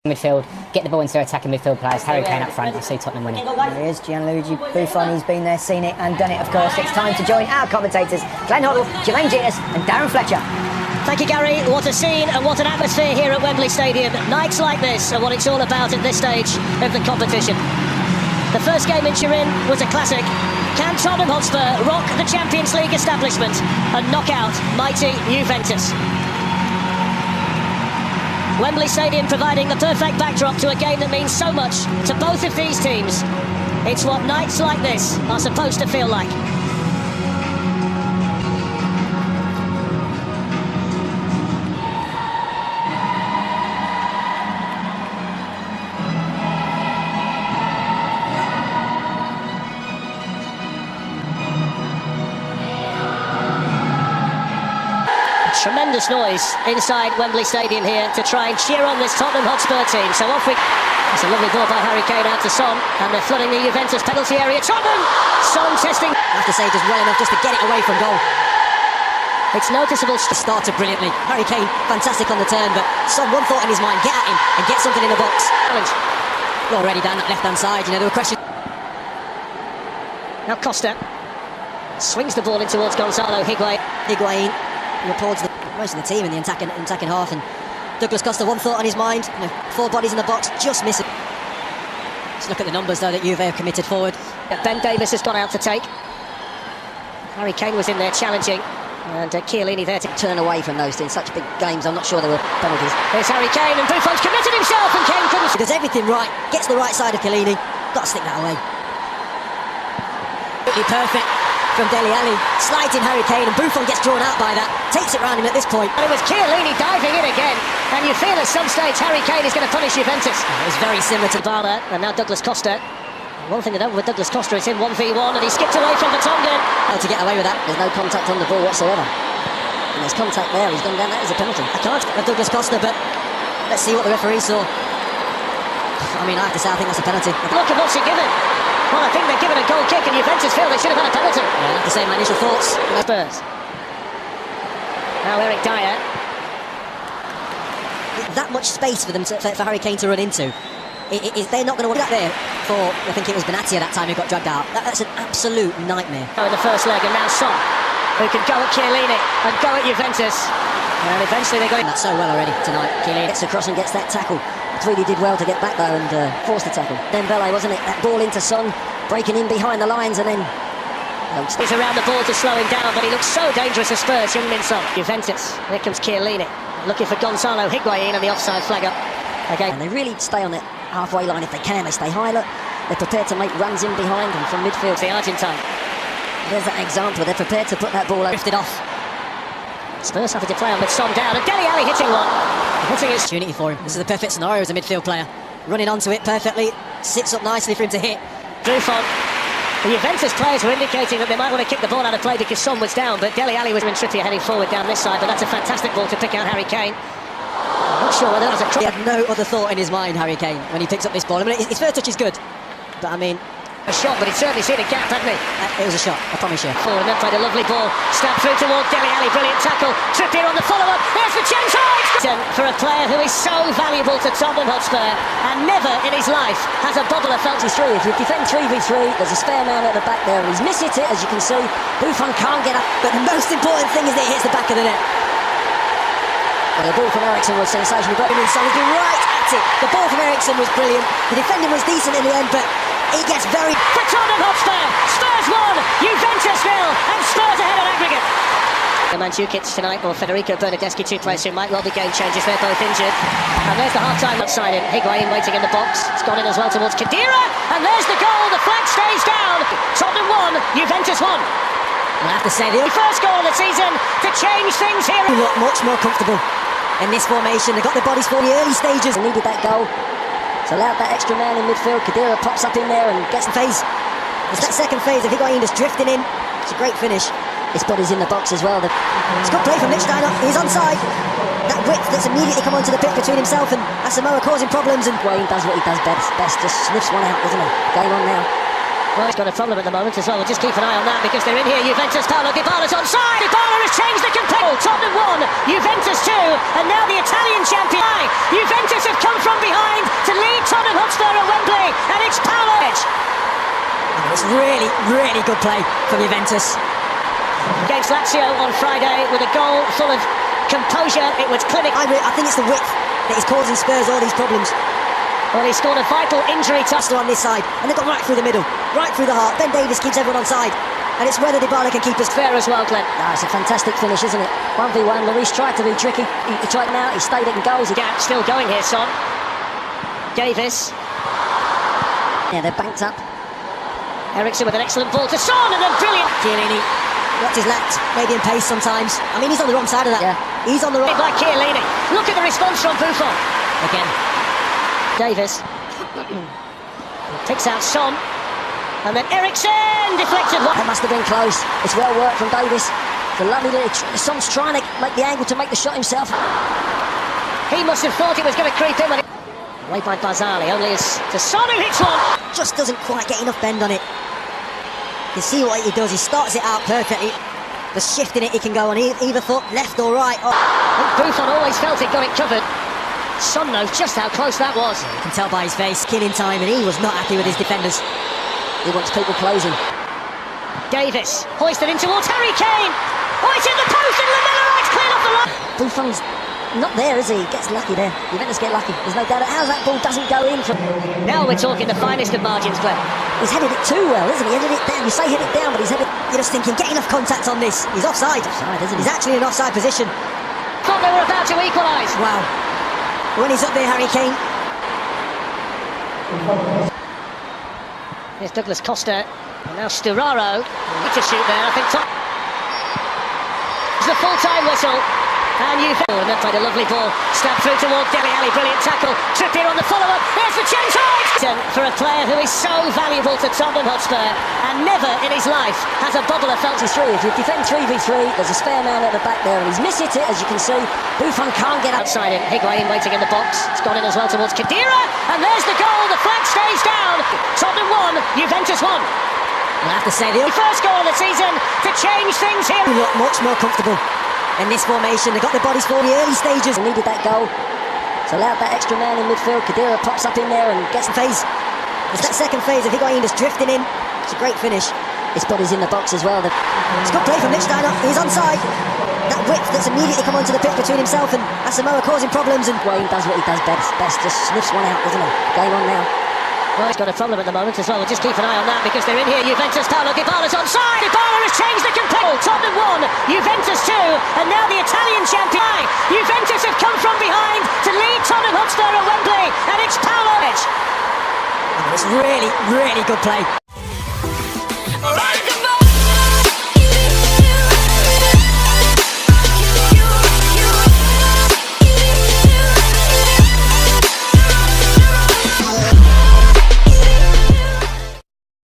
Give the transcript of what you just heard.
Midfield, get the ball into their attacking midfield players. Harry Kane up front. I see Tottenham winning. There he is, Gianluigi Buffon. He's been there, seen it and done it, of course. It's time to join our commentators, Glenn Hoddle, Jermaine Genus and Darren Fletcher. Thank you, Gary. What a scene and what an atmosphere here at Wembley Stadium. Nights like this are what it's all about at this stage of the competition. The first game in Turin was a classic. Can Tottenham Hotspur rock the Champions League establishment and knock out mighty Juventus? Wembley Stadium providing the perfect backdrop to a game that means so much to both of these teams. It's what nights like this are supposed to feel like. Tremendous noise inside Wembley Stadium here to try and cheer on this Tottenham Hotspur team. So off we... It's a lovely ball by Harry Kane out to Son, and they're flooding the Juventus penalty area. Tottenham! Son testing... I have to say, just well enough just to get it away from goal. It's noticeable... Started brilliantly. Harry Kane, fantastic on the turn, but Son, one thought in his mind, get at him and get something in the box. Challenge. Already down that left-hand side, you know, there were questions... Now Costa swings the ball in towards Gonzalo Higuain reports most of the team in the attacking half, and Douglas Costa, one thought on his mind, you know, 4 bodies in the box, just missing. Let's look at the numbers though that Juve have committed forward. Ben Davies has gone out to take. Harry Kane was in there challenging, and Chiellini there to turn away from those in such big games. I'm not sure there were penalties. There's Harry Kane, and Buffon's committed himself, and Kane couldn't... He does everything right, gets the right side of Chiellini, got to stick that away. Perfect from Dele Alli, slides in Harry Kane, and Buffon gets drawn out by that, takes it round him at this point. And it was Chiellini diving in again, and you feel at some stage Harry Kane is going to punish Juventus. It was very similar to Bala, and now Douglas Costa. One thing to note with Douglas Costa, it's in 1v1, and he skipped away from Vertonghen. How to get away with that? There's no contact on the ball whatsoever. And there's contact there, he's gone down, that is a penalty. I can't get Douglas Costa, but let's see what the referee saw. I mean, I have to say, I think that's a penalty. Look at what's he given. Well, I think they're given a goal kick, and Juventus feel they should have had a penalty. Yeah, I have to say my initial thoughts. Spurs. Now Eric Dyer. That much space for them for Harry Kane to run into. They're not going to want that there for, I think it was Benatia that time who got dragged out. That's an absolute nightmare. In the first leg, and now Son, who can go at Chiellini and go at Juventus. And eventually they're going... That's so well already tonight. Chiellini gets across and gets that tackle. Really did well to get back there and force the tackle. Dembele, wasn't it? That ball into Son, breaking in behind the lines, and then... He's around the ball to slow him down, but he looks so dangerous as Spurs, young Min Son. Juventus, here comes Chiellini, looking for Gonzalo Higuain, and the offside flag up. And they really stay on that halfway line if they can. They stay high, look. They're prepared to make runs in behind them from midfield. The Argentine. There's that example. They're prepared to put that ball out. Drifted off. Spurs having to play on with Son down, and Dele Alli hitting one. Hitting his opportunity for him. This is the perfect scenario as a midfield player. Running onto it perfectly, sits up nicely for him to hit. Buffon. The Juventus players were indicating that they might want to kick the ball out of play because Son was down, but Dele Alli was in Trippier heading forward down this side, but that's a fantastic ball to pick out Harry Kane. I'm not sure whether that was a... He had no other thought in his mind, Harry Kane, when he picks up this ball. I mean, his first touch is good, but I mean... A shot, but he'd certainly seen a gap, hadn't he? It was a shot, I promise you. Forward, then played a lovely ball, stabbed through toward Dele Alli, brilliant tackle, Trippier on the follow-up, there's Vincenzo! For a player who is so valuable to Tottenham Hotspur, and never in his life has a bobbler felt his 3. If you defend 3v3, there's a spare man at the back there, and he's missed it, as you can see. Buffon can't get up, but the most important thing is that it hits the back of the net. Well, the ball from Eriksson was sensational, but Son has been right at it. The ball from Eriksson was brilliant, the defending was decent in the end, but he gets very... For Tottenham Hotspur, Spurs 1, Juventus 0, and Spurs ahead on aggregate. The Mandzukic tonight, or Federico Bernardeschi, 2 players who might well be game changers. They're both injured. And there's the half-time outside in. Higuain waiting in the box. It's gone in as well towards Khedira. And there's the goal. The flag stays down. Tottenham 1, Juventus 1. I have to say, the first goal of the season to change things here. They look much more comfortable in this formation. They got their bodies for the early stages. They needed that goal. So allowed that extra man in midfield. Khedira pops up in there and gets the phase. It's that second phase of Higuain just drifting in. It's a great finish. His body's in the box as well. It's good play from Lichtsteiner. He's onside. That width that's immediately come onto the pitch between himself and Asamoah causing problems, and Wayne does what he does best, just sniffs one out, doesn't he? Game on now. Well, he's got a problem at the moment as well. We'll just keep an eye on that because they're in here. Juventus, Paulo Dybala's onside. Dybala has changed the complete. Tottenham 1, Juventus 2, and now the Italian champion. Juventus have come from behind. It's really, really good play from Juventus. Against Lazio on Friday with a goal full of composure. It was clinical. I think it's the width that is causing Spurs all these problems. Well, he scored a vital injury touch On this side, and they've got right through the middle, right through the heart. Ben Davies keeps everyone on side, and it's whether Dybala can keep us fair as well, Glenn. It's a fantastic finish, isn't it? 1v1, Lloris tried to be tricky. He tried now, he stayed it in goals. Gap still going here, Son. Davis. Yeah, they're banked up. Eriksen with an excellent ball to Son, and then brilliant. Chiellini, what's his lacked? Maybe in pace sometimes. I mean, he's on the wrong side of that. Yeah. He's on the wrong... By Chiellini. Look at the response from Buffon. Again. Davis. Takes out Son. And then Eriksen deflected. That must have been close. It's well worked from Davis. It's a lovely little... Son's trying to make the angle to make the shot himself. He must have thought it was going to creep in. Away by Barzali, only as to Son who hits one. Just doesn't quite get enough bend on it. You see what he does, he starts it out perfectly. The shift in it, he can go on either foot, left or right. Oh. Buffon always felt it got it covered. Son knows just how close that was. You can tell by his face, killing time, and he was not happy with his defenders. He wants people closing. Davis, hoisted in towards Harry Kane. Oh, it's in the post, and Lamella Wright's cleared off the line. Buffon's not there, is he? He gets lucky there. Juventus get lucky. There's no doubt. How's that ball doesn't go in from... Now we're talking the finest of margins, Glenn. He's headed it too well, isn't he? Headed it down. You say head it down, but he's headed... You're just thinking, get enough contact on this. He's offside. Offside, isn't he? He's actually in offside position. Thought they were about to equalise. Wow. When he's up there, Harry Kane. Here's Douglas Costa. And now Sturaro. Need to shoot there, I think. It's the full-time whistle. And you've... Oh, and that played a lovely ball. Stabbed through towards Dele Alli. Brilliant tackle. Trippier on the follow-up. There's the chance. For a player who is so valuable to Tottenham Hotspur and never in his life has a bubbler felt his through. If you defend 3v3, there's a spare man at the back there and he's missed it, as you can see. Buffon can't get outside him. Higuain waiting in the box. It's gone in as well towards Khedira. And there's the goal. The flag stays down. Tottenham 1, Juventus 1. I have to say, the first goal of the season to change things here. They look much more comfortable in this formation. They got their bodies for the early stages. They needed that goal. So allowed that extra man in midfield. Khedira pops up in there and gets the phase. It's that second phase of Higuain just drifting in. It's a great finish. His body's in the box as well. It's good play from Lichtsteiner. He's onside. That width that's immediately come onto the pitch between himself and Asamoah causing problems. And Wayne does what he does best. Just sniffs one out, doesn't he? Game on now. Well, he's got a problem at the moment as well. We'll just keep an eye on that because they're in here. Juventus, Paulo Dybala's onside. Dybala has changed the competition. Tottenham 1, Juventus 2, and now the Italian champion. Juventus have come from behind to lead Tottenham Hotspur at Wembley, and it's Paulo. It's really, really good play. Right.